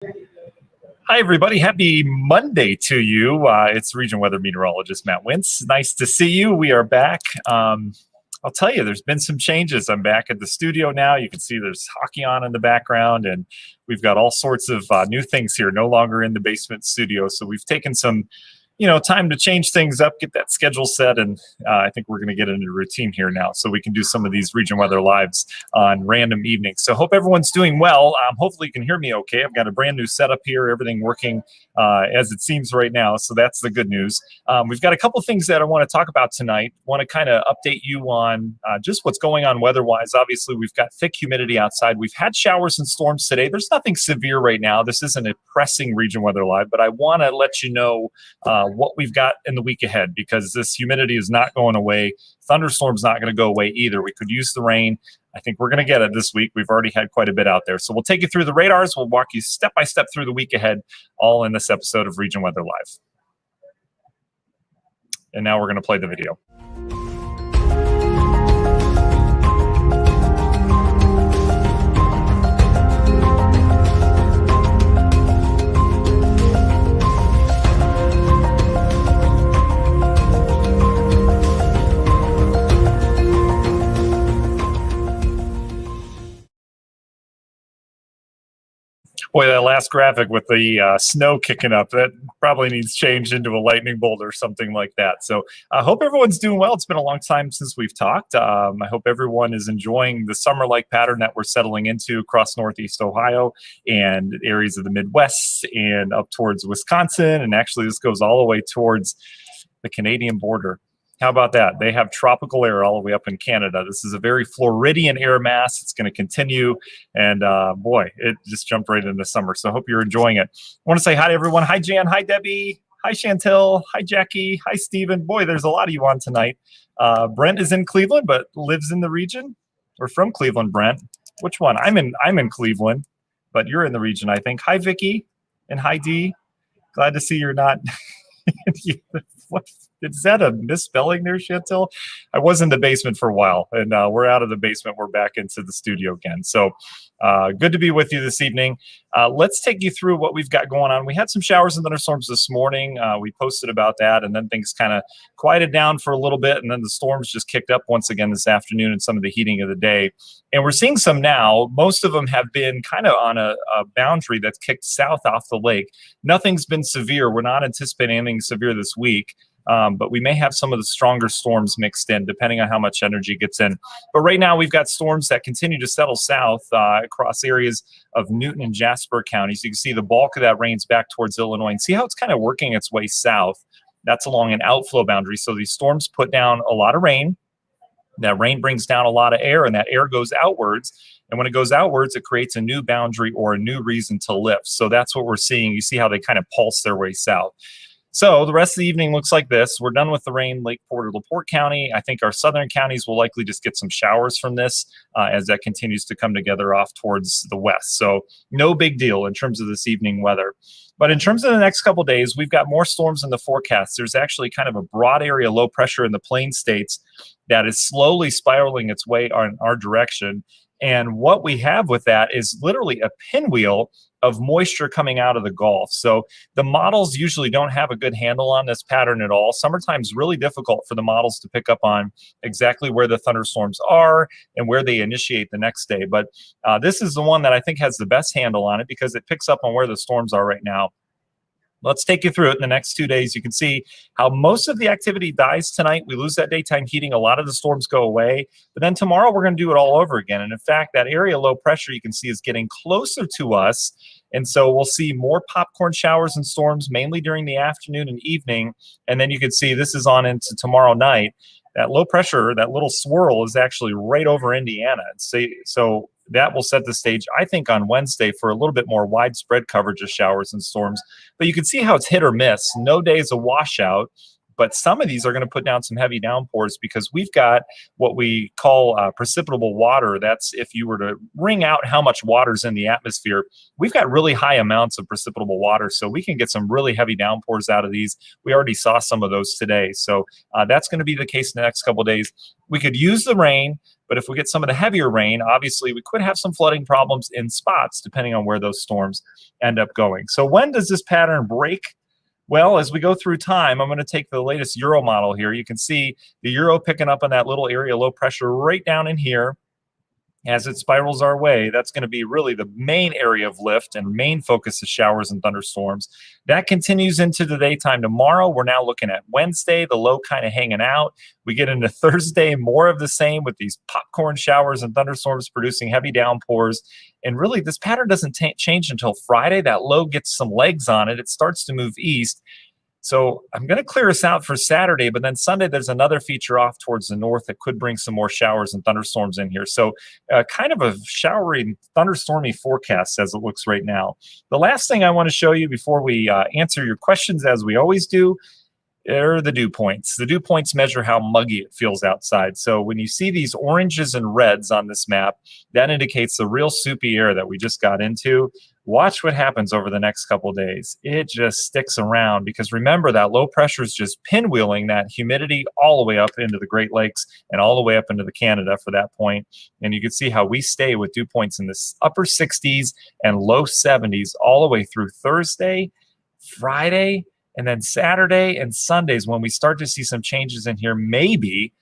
Hi, everybody. Happy Monday to you. It's region weather meteorologist Matt Wintz. Nice to see you. We are back. I'll tell you, there's been some changes. I'm back at the studio now. You can see there's hockey on in the background, and we've got all sorts of new things here. No longer in the basement studio, so we've taken some time to change things up, get that schedule set, and I think we're going to get into routine here now, so we can do some of these region weather lives on random evenings. So hope everyone's doing well. Hopefully you can hear me okay. I've got a brand new setup here, everything working as it seems right now, so that's the good news. We've got a couple things that I want to talk about tonight. Want to kind of update you on just what's going on weather-wise. Obviously, we've got thick humidity outside. We've had showers and storms today. There's nothing severe right now. This isn't a pressing region weather live, but I want to let you know what we've got in the week ahead, because this humidity is not going away. Thunderstorm's not going to go away either. We could use the rain. I think we're going to get it this week. We've already had quite a bit out there. So we'll take you through the radars. We'll walk you step by step through the week ahead, all in this episode of Region Weather Live. And now we're going to play the video. Boy, that last graphic with the snow kicking up, that probably needs changed into a lightning bolt or something like that. So I hope everyone's doing well. It's been a long time since we've talked. I hope everyone is enjoying the summer-like pattern that we're settling into across Northeast Ohio and areas of the Midwest and up towards Wisconsin. And actually, this goes all the way towards the Canadian border. How about that? They have tropical air all the way up in Canada. This is a very Floridian air mass. It's going to continue. And boy, it just jumped right into summer. So I hope you're enjoying it. I want to say hi to everyone. Hi, Jan. Hi, Debbie. Hi, Chantel. Hi, Jackie. Hi, Stephen. Boy, there's a lot of you on tonight. Brent is in Cleveland, but lives in the region. We're from Cleveland, Brent. Which one? I'm in Cleveland, but you're in the region, I think. Hi, Vicky. And hi, Dee. Glad to see you're not. What? Is that a misspelling there, Chantel? I was in the basement for a while, and we're out of the basement. We're back into the studio again. So good to be with you this evening. Let's take you through what we've got going on. We had some showers and thunderstorms this morning. We posted about that, and then things kind of quieted down for a little bit, and then the storms just kicked up once again this afternoon and some of the heating of the day. And we're seeing some now. Most of them have been kind of on a boundary that's kicked south off the lake. Nothing's been severe. We're not anticipating anything severe this week. But we may have some of the stronger storms mixed in, depending on how much energy gets in. But right now, we've got storms that continue to settle south across areas of Newton and Jasper counties. You can see the bulk of that rain's back towards Illinois. And see how it's kind of working its way south. That's along an outflow boundary. So these storms put down a lot of rain. That rain brings down a lot of air, and that air goes outwards. And when it goes outwards, it creates a new boundary or a new reason to lift. So that's what we're seeing. You see how they kind of pulse their way south. So the rest of the evening looks like this. We're done with the rain, Lake Porter, LaPorte County. I think our southern counties will likely just get some showers from this as that continues to come together off towards the west. So no big deal in terms of this evening weather. But in terms of the next couple of days, we've got more storms in the forecast. There's actually kind of a broad area low pressure in the plain states that is slowly spiraling its way in our direction. And what we have with that is literally a pinwheel of moisture coming out of the Gulf. So the models usually don't have a good handle on this pattern at all. Summertime's really difficult for the models to pick up on exactly where the thunderstorms are and where they initiate the next day. But this is the one that I think has the best handle on it because it picks up on where the storms are right now. Let's take you through it in the next 2 days. You can see how most of the activity dies tonight. We lose that daytime heating. A lot of the storms go away. But then tomorrow, we're going to do it all over again. And in fact, that area low pressure you can see is getting closer to us. And so we'll see more popcorn showers and storms, mainly during the afternoon and evening. And then you can see this is on into tomorrow night. That low pressure, that little swirl is actually right over Indiana. So that will set the stage, I think, on Wednesday for a little bit more widespread coverage of showers and storms. But you can see how it's hit or miss. No day is a washout, but some of these are going to put down some heavy downpours because we've got what we call precipitable water. That's if you were to wring out how much water's in the atmosphere, we've got really high amounts of precipitable water, so we can get some really heavy downpours out of these. We already saw some of those today, so that's going to be the case in the next couple of days. We could use the rain, but if we get some of the heavier rain, obviously we could have some flooding problems in spots depending on where those storms end up going. So when does this pattern break? Well, as we go through time, I'm going to take the latest Euro model here. You can see the Euro picking up on that little area low pressure right down in here. As it spirals our way, that's going to be really the main area of lift and main focus of showers and thunderstorms. That continues into the daytime tomorrow. We're now looking at Wednesday, the low kind of hanging out. We get into Thursday, more of the same with these popcorn showers and thunderstorms producing heavy downpours. And really, this pattern doesn't change until Friday. That low gets some legs on it. It starts to move east. So I'm going to clear us out for Saturday, but then Sunday there's another feature off towards the north that could bring some more showers and thunderstorms in here. So kind of a showery, thunderstormy forecast as it looks right now. The last thing I want to show you before we answer your questions, as we always do, are the dew points. The dew points measure how muggy it feels outside. So when you see these oranges and reds on this map, that indicates the real soupy air that we just got into. Watch what happens over the next couple of days. It just sticks around because remember that low pressure is just pinwheeling that humidity all the way up into the Great Lakes and all the way up into the Canada for that point. And you can see how we stay with dew points in the upper 60s and low 70s all the way through Thursday, Friday, and then Saturday and Sundays when we start to see some changes in here. Maybe,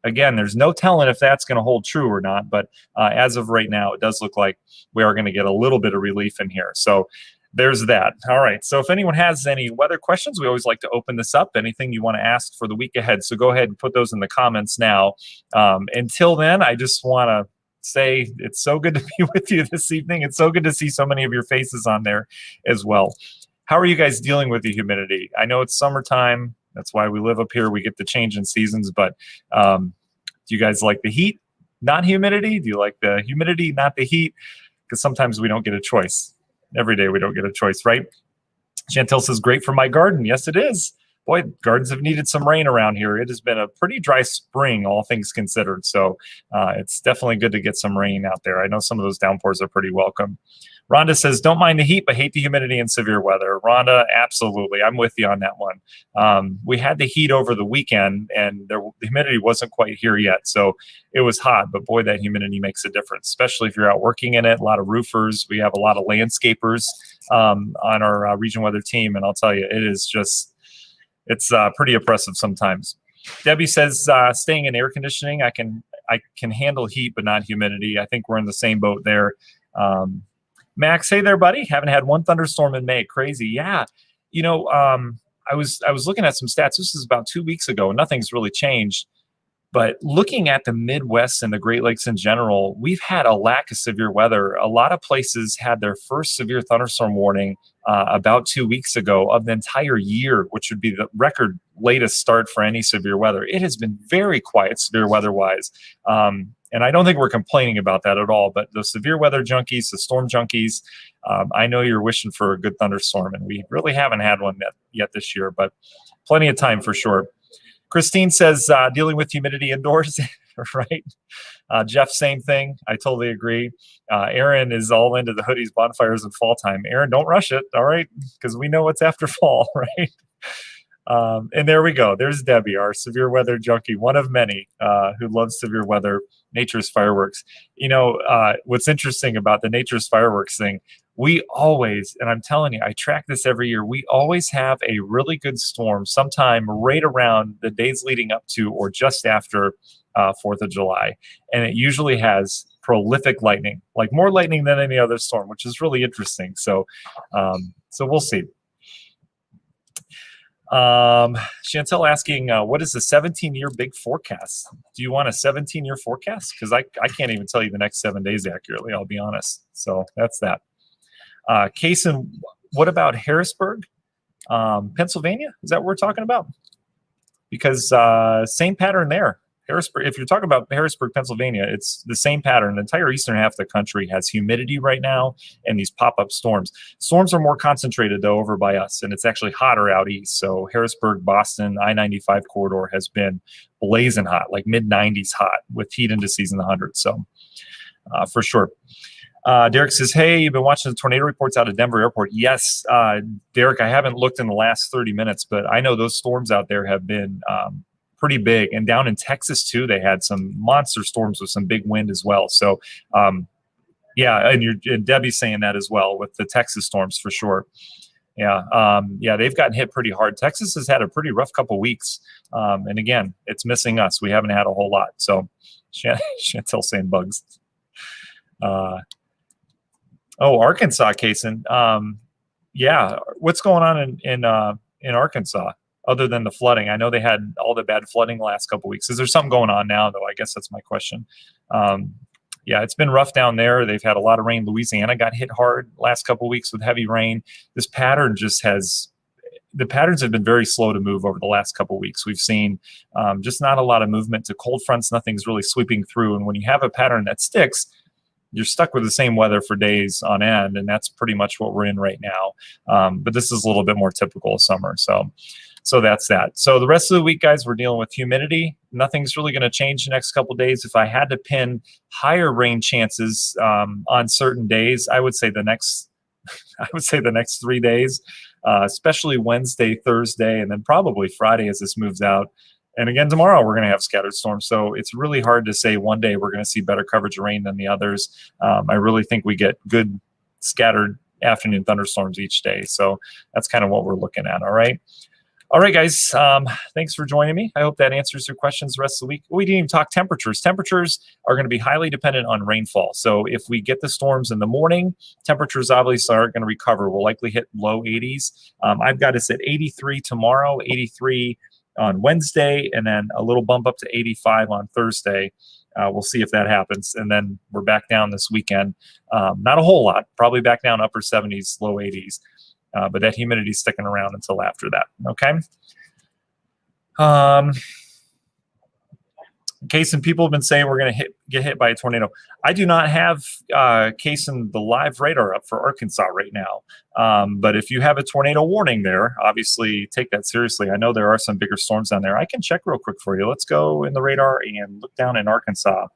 again, there's no telling if that's going to hold true or not, but as of right now, it does look like we are going to get a little bit of relief in here. So there's that. All right. So if anyone has any weather questions, we always like to open this up. Anything you want to ask for the week ahead. So go ahead and put those in the comments now. Until then, I just want to say it's so good to be with you this evening. It's so good to see so many of your faces on there as well. How are you guys dealing with the humidity? I know it's summertime. That's why we live up here. We get the change in seasons, but do you guys like the heat, not humidity? Do you like the humidity, not the heat? Because sometimes we don't get a choice. Every day we don't get a choice, right? Chantel says, great for my garden. Yes, it is. Boy, gardens have needed some rain around here. It has been a pretty dry spring, all things considered. So it's definitely good to get some rain out there. I know some of those downpours are pretty welcome. Rhonda says, don't mind the heat, but hate the humidity and severe weather. Rhonda, absolutely. I'm with you on that one. We had the heat over the weekend, and the humidity wasn't quite here yet. So it was hot, but boy, that humidity makes a difference, especially if you're out working in it. A lot of roofers. We have a lot of landscapers on our region weather team, and I'll tell you, it is just, it's pretty oppressive sometimes. Debbie says, staying in air conditioning, I can handle heat, but not humidity. I think we're in the same boat there. Max, hey there, buddy. Haven't had one thunderstorm in May. Crazy. Yeah. You know, I was looking at some stats. This is about 2 weeks ago, and nothing's really changed. But looking at the Midwest and the Great Lakes in general, we've had a lack of severe weather. A lot of places had their first severe thunderstorm warning about 2 weeks ago of the entire year, which would be the record latest start for any severe weather. It has been very quiet severe weather-wise. And I don't think we're complaining about that at all. But the severe weather junkies, the storm junkies, I know you're wishing for a good thunderstorm, and we really haven't had one yet this year, but plenty of time for sure. Christine says, dealing with humidity indoors, right? Jeff, same thing. I totally agree. Aaron is all into the hoodies, bonfires, and fall time. Aaron, don't rush it, all right? Because we know it's after fall, right? And there we go. There's Debbie, our severe weather junkie, one of many who loves severe weather, nature's fireworks. You know, what's interesting about the nature's fireworks thing, we always, and I'm telling you, I track this every year, we always have a really good storm sometime right around the days leading up to or just after 4th of July. And it usually has prolific lightning, like more lightning than any other storm, which is really interesting. So, so we'll see. Chantel asking, what is the 17-year big forecast? Do you want a 17-year forecast? Because I can't even tell you the next 7 days accurately, I'll be honest. So that's that. Kaysen, what about Harrisburg, Pennsylvania? Is that what we're talking about? Because same pattern there. Harrisburg, if you're talking about Harrisburg, Pennsylvania, it's the same pattern. The entire eastern half of the country has humidity right now and these pop-up storms. Storms are more concentrated, though, over by us, and it's actually hotter out east. So Harrisburg, Boston, I-95 corridor has been blazing hot, like mid-90s hot, with heat indices in the hundreds. So for sure. Derek says, hey, you've been watching the tornado reports out of Denver Airport. Yes, Derek, I haven't looked in the last 30 minutes, but I know those storms out there have been pretty big. And down in Texas, too, they had some monster storms with some big wind as well. So, yeah, and Debbie's saying that as well with the Texas storms for sure. Yeah, yeah, they've gotten hit pretty hard. Texas has had a pretty rough couple weeks. And again, it's missing us. We haven't had a whole lot. So Chantel saying bugs. Oh, Arkansas, Kaysen. Yeah, what's going on in Arkansas other than the flooding? I know they had all the bad flooding the last couple of weeks. Is there something going on now, though? I guess that's my question. Yeah, it's been rough down there. They've had a lot of rain. Louisiana got hit hard last couple of weeks with heavy rain. This pattern just has – the patterns have been very slow to move over the last couple of weeks. We've seen just not a lot of movement to cold fronts. Nothing's really sweeping through. And when you have a pattern that sticks – you're stuck with the same weather for days on end, and that's pretty much what we're in right now. But this is a little bit more typical of summer. So that's that. So the rest of the week, guys, we're dealing with humidity. Nothing's really going to change the next couple of days. If I had to pin higher rain chances on certain days, I would say the next 3 days, especially Wednesday, Thursday, and then probably Friday as this moves out. And again, tomorrow we're going to have scattered storms. So it's really hard to say one day we're going to see better coverage of rain than the others. I really think we get good scattered afternoon thunderstorms each day. So that's kind of what we're looking at. All right. All right, guys. Thanks for joining me. I hope that answers your questions the rest of the week. We didn't even talk temperatures. Temperatures are going to be highly dependent on rainfall. So if we get the storms in the morning, temperatures obviously aren't going to recover. We'll likely hit low 80s. I've got us at 83 tomorrow, 83 on Wednesday, and then a little bump up to 85 on Thursday. We'll see if that happens. And then we're back down this weekend. Not a whole lot, probably back down upper 70s, low 80s. But that humidity is sticking around until after that. Okay. Kaysen, people have been saying we're going to get hit by a tornado. I do not have Kaysen the live radar up for Arkansas right now. But if you have a tornado warning there, obviously take that seriously. I know there are some bigger storms down there. I can check real quick for you. Let's go in the radar and look down in Arkansas.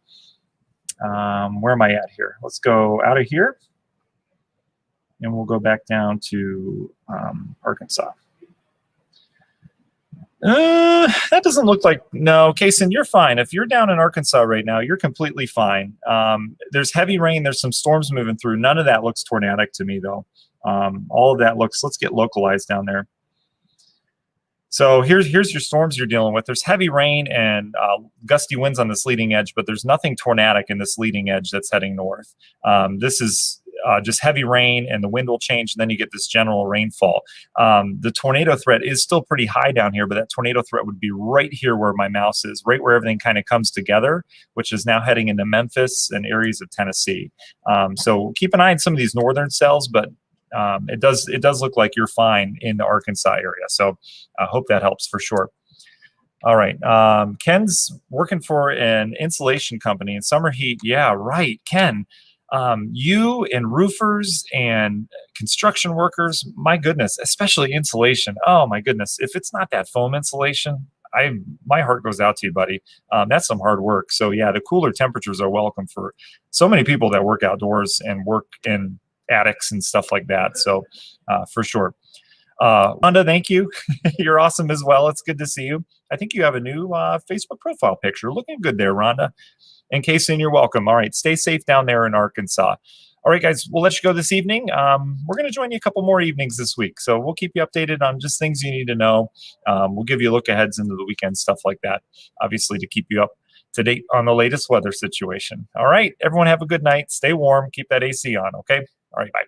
Where am I at here? Let's go out of here, and we'll go back down to Arkansas. That doesn't look like, no, Kaysen, you're fine. If you're down in Arkansas right now, you're completely fine. There's heavy rain. There's some storms moving through. None of that looks tornadic to me, though. All of that looks, let's get localized down there. So here's your storms you're dealing with. There's heavy rain and gusty winds on this leading edge, but there's nothing tornadic in this leading edge that's heading north. This is just heavy rain, and the wind will change, and then you get this general rainfall. The tornado threat is still pretty high down here, but that tornado threat would be right here where my mouse is, right where everything kind of comes together, which is now heading into Memphis and areas of Tennessee. So keep an eye on some of these northern cells, but it does look like you're fine in the Arkansas area. So I hope that helps for sure. All right. Ken's working for an insulation company in summer heat. Yeah, right. Ken, you and roofers and construction workers, my goodness, especially insulation. Oh my goodness. If it's not that foam insulation, my heart goes out to you, buddy. That's some hard work. So yeah, the cooler temperatures are welcome for so many people that work outdoors and work in attics and stuff like that. So for sure. Rhonda, thank you. You're awesome as well. It's good to see you. I think you have a new Facebook profile picture. Looking good there, Rhonda. And Kaysen, you're welcome. All right, stay safe down there in Arkansas. All right, guys, we'll let you go this evening. We're going to join you a couple more evenings this week. So we'll keep you updated on just things you need to know. We'll give you a look aheads into the weekend, stuff like that, obviously to keep you up to date on the latest weather situation. All right, everyone have a good night. Stay warm. Keep that AC on, okay? All right, bye.